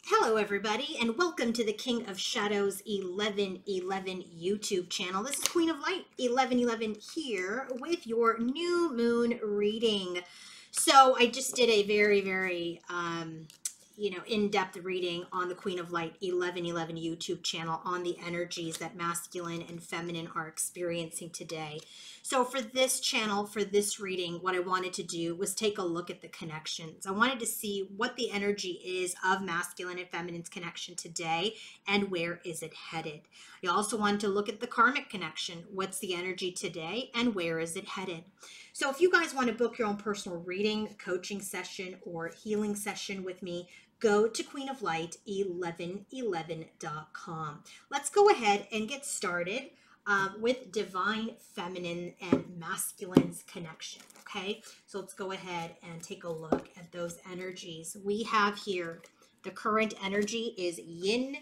Hello, everybody, and welcome to the King of Shadows 1111 YouTube channel. This is Queen of Light 1111 here with your new moon reading. So I just did a very in-depth reading on the Queen of Light 1111 YouTube channel on the energies that masculine and feminine are experiencing today. So for this channel, for this reading, what I wanted to do was take a look at the connections. I wanted to see what the energy is of masculine and feminine's connection today and where is it headed. I also wanted to look at the karmic connection. What's the energy today and where is it headed? So if you guys want to book your own personal reading, coaching session, or healing session with me, go to queenoflight1111.com. Let's go ahead and get started with divine feminine and masculine's connection. Okay, so let's go ahead and take a look at those energies. We have here the current energy is yin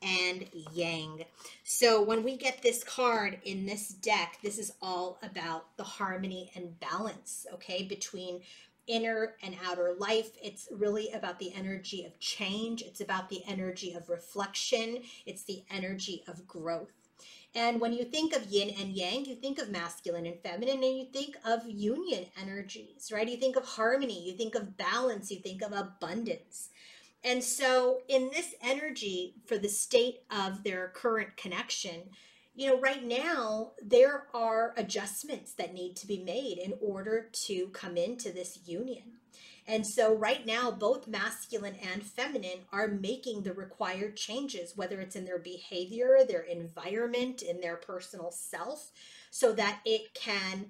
and yang. So when we get this card in this deck, this is all about the harmony and balance, okay, between inner and outer life. It's really about the energy of change. It's about the energy of reflection. It's the energy of growth. And when you think of yin and yang, you think of masculine and feminine, and you think of union energies, right? You think of harmony, you think of balance, you think of abundance. And so in this energy, for the state of their current connection, you know, right now there are adjustments that need to be made in order to come into this union. And so right now, both masculine and feminine are making the required changes, whether it's in their behavior, their environment, in their personal self, so that it can,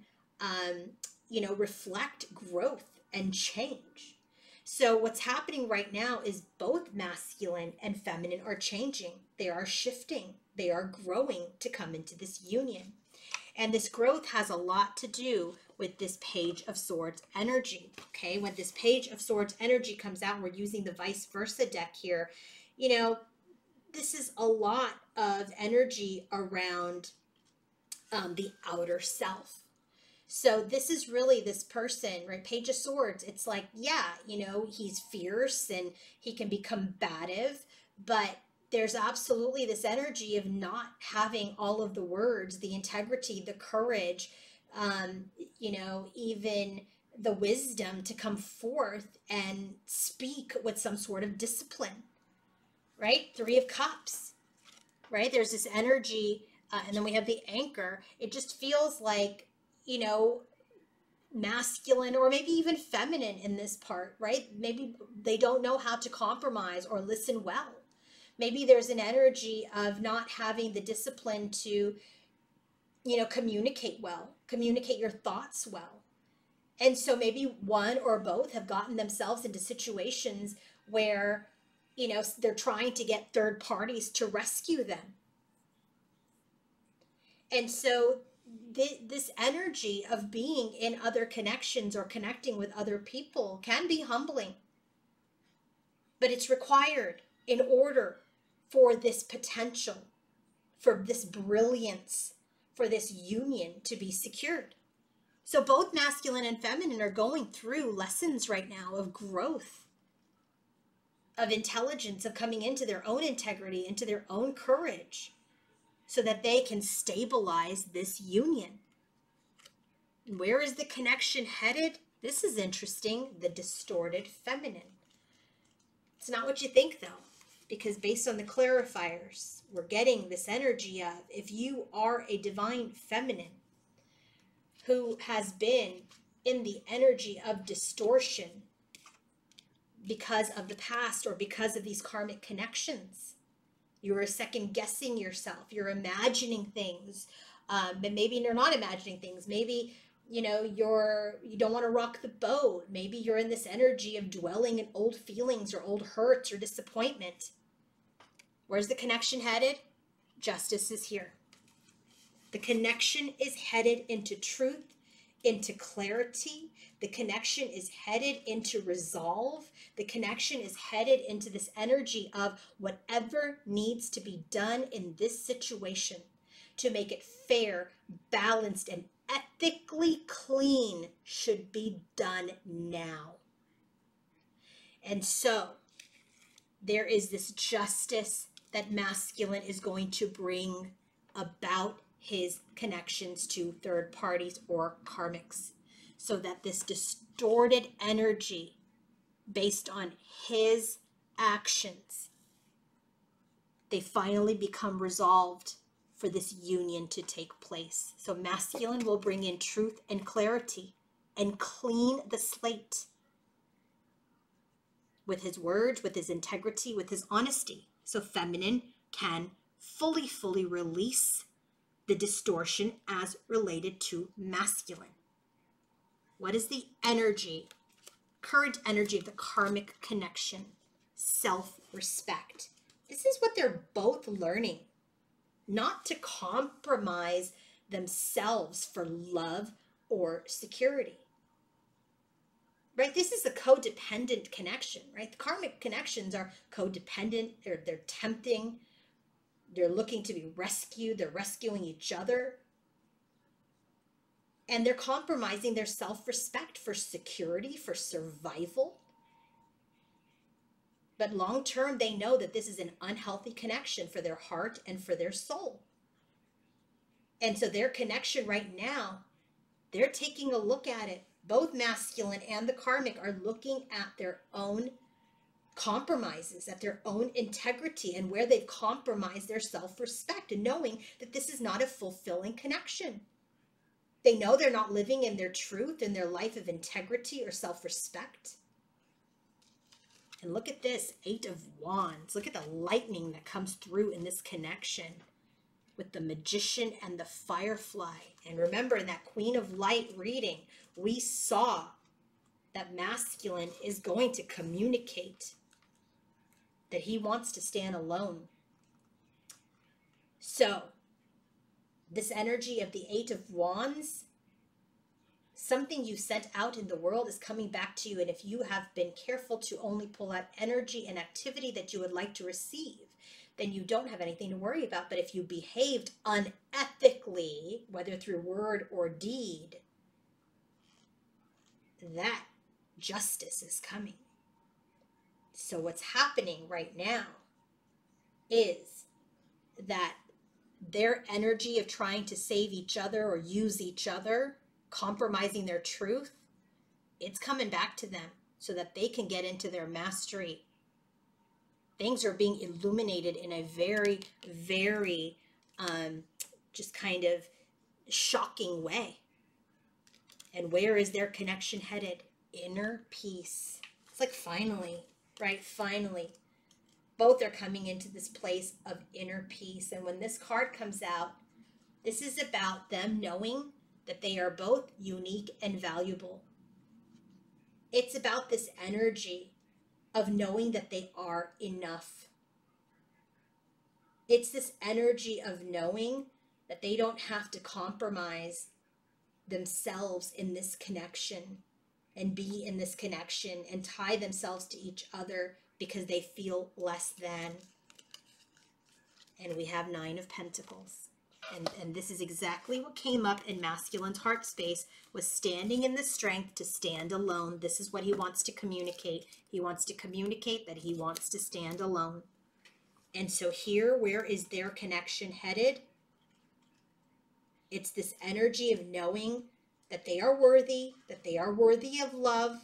reflect growth and change. So what's happening right now is both masculine and feminine are changing. They are shifting. They are growing to come into this union. And this growth has a lot to do with this Page of Swords energy, okay? When this Page of Swords energy comes out, we're using the vice versa deck here, you know, this is a lot of energy around the outer self. So this is really this person, right? Page of Swords, it's like, yeah, you know, he's fierce and he can be combative, but there's absolutely this energy of not having all of the words, the integrity, the courage, even the wisdom to come forth and speak with some sort of discipline, right? Three of Cups, right? There's this energy, and then we have the Anchor. It just feels like, you know, masculine or maybe even feminine in this part, right? Maybe they don't know how to compromise or listen well. Maybe there's an energy of not having the discipline to, you know, communicate well, communicate your thoughts well. And so maybe one or both have gotten themselves into situations where, you know, they're trying to get third parties to rescue them. And so this energy of being in other connections or connecting with other people can be humbling, but it's required in order for this potential, for this brilliance, for this union to be secured. So both masculine and feminine are going through lessons right now of growth, of intelligence, of coming into their own integrity, into their own courage, so that they can stabilize this union. Where is the connection headed? This is interesting. The distorted feminine. It's not what you think, though, because based on the clarifiers, we're getting this energy of, if you are a divine feminine who has been in the energy of distortion because of the past or because of these karmic connections, you're second guessing yourself, you're imagining things, but maybe you're not imagining things. Maybe, you know, you don't want to rock the boat. Maybe you're in this energy of dwelling in old feelings or old hurts or disappointment. Where's the connection headed? Justice is here. The connection is headed into truth, into clarity. The connection is headed into resolve. The connection is headed into this energy of whatever needs to be done in this situation to make it fair, balanced, and ethically clean should be done now. And so there is this justice that masculine is going to bring about his connections to third parties or karmics, so that this distorted energy based on his actions, they finally become resolved for this union to take place. So masculine will bring in truth and clarity and clean the slate with his words, with his integrity, with his honesty. So feminine can fully release the distortion as related to masculine. What is the energy, current energy of the karmic connection? Self-respect. This is what they're both learning. Not to compromise themselves for love or security. Right? This is a codependent connection, right? The karmic connections are codependent. They're tempting. They're looking to be rescued. They're rescuing each other. And they're compromising their self-respect for security, for survival. But long term, they know that this is an unhealthy connection for their heart and for their soul. And so their connection right now, they're taking a look at it. Both masculine and the karmic are looking at their own compromises, at their own integrity, and where they've compromised their self-respect, and knowing that this is not a fulfilling connection. They know they're not living in their truth, in their life of integrity or self-respect. And look at this, 8 of Wands. Look at the lightning that comes through in this connection with the Magician and the Firefly. And remember, in that Queen of Light reading, we saw that masculine is going to communicate that he wants to stand alone. So, this energy of the 8 of Wands, something you sent out in the world is coming back to you. And if you have been careful to only pull out energy and activity that you would like to receive, then you don't have anything to worry about. But if you behaved unethically, whether through word or deed, that justice is coming. So what's happening right now is that their energy of trying to save each other or use each other, compromising their truth, it's coming back to them so that they can get into their mastery. Things are being illuminated in a very, very just kind of shocking way. And where is their connection headed? Inner peace. It's like finally, right? Finally. Both are coming into this place of inner peace. And when this card comes out, this is about them knowing that they are both unique and valuable. It's about this energy of knowing that they are enough. It's this energy of knowing that they don't have to compromise themselves in this connection and be in this connection and tie themselves to each other because they feel less than. And we have 9 of Pentacles. And this is exactly what came up in masculine's heart space, was standing in the strength to stand alone. This is what he wants to communicate. He wants to communicate that he wants to stand alone. And so here, where is their connection headed? It's this energy of knowing that they are worthy of love,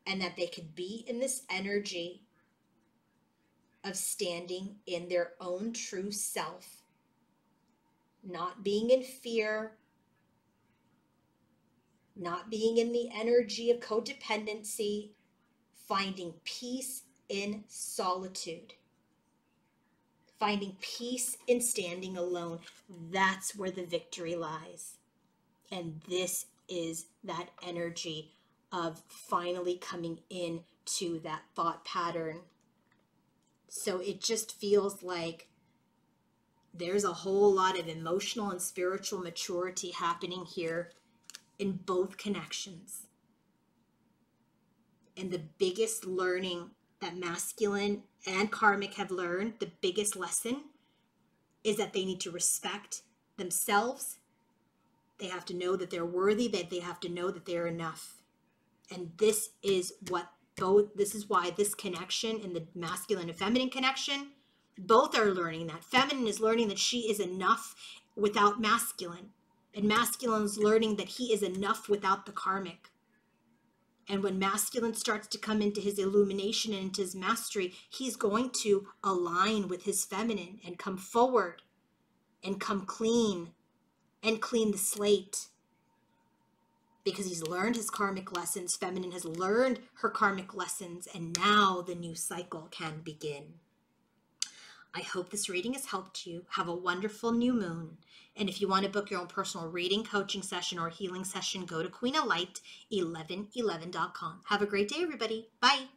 and that they could be in this energy of standing in their own true self, not being in fear, not being in the energy of codependency, finding peace in solitude, finding peace in standing alone. That's where the victory lies. And this is that energy of finally coming into that thought pattern. So it just feels like there's a whole lot of emotional and spiritual maturity happening here in both connections. And the biggest learning that masculine and karmic have learned, the biggest lesson, is that they need to respect themselves. They have to know that they're worthy, that they have to know that they're enough. And this is what This is why this connection and the masculine and feminine connection, both are learning that. Feminine is learning that she is enough without masculine. And masculine is learning that he is enough without the karmic. And when masculine starts to come into his illumination and into his mastery, he's going to align with his feminine and come forward and come clean and clean the slate. Because he's learned his karmic lessons. Feminine has learned her karmic lessons, and now the new cycle can begin. I hope this reading has helped you. Have a wonderful new moon. And if you want to book your own personal reading, coaching session, or healing session, go to queenalight1111.com. Have a great day, everybody. Bye.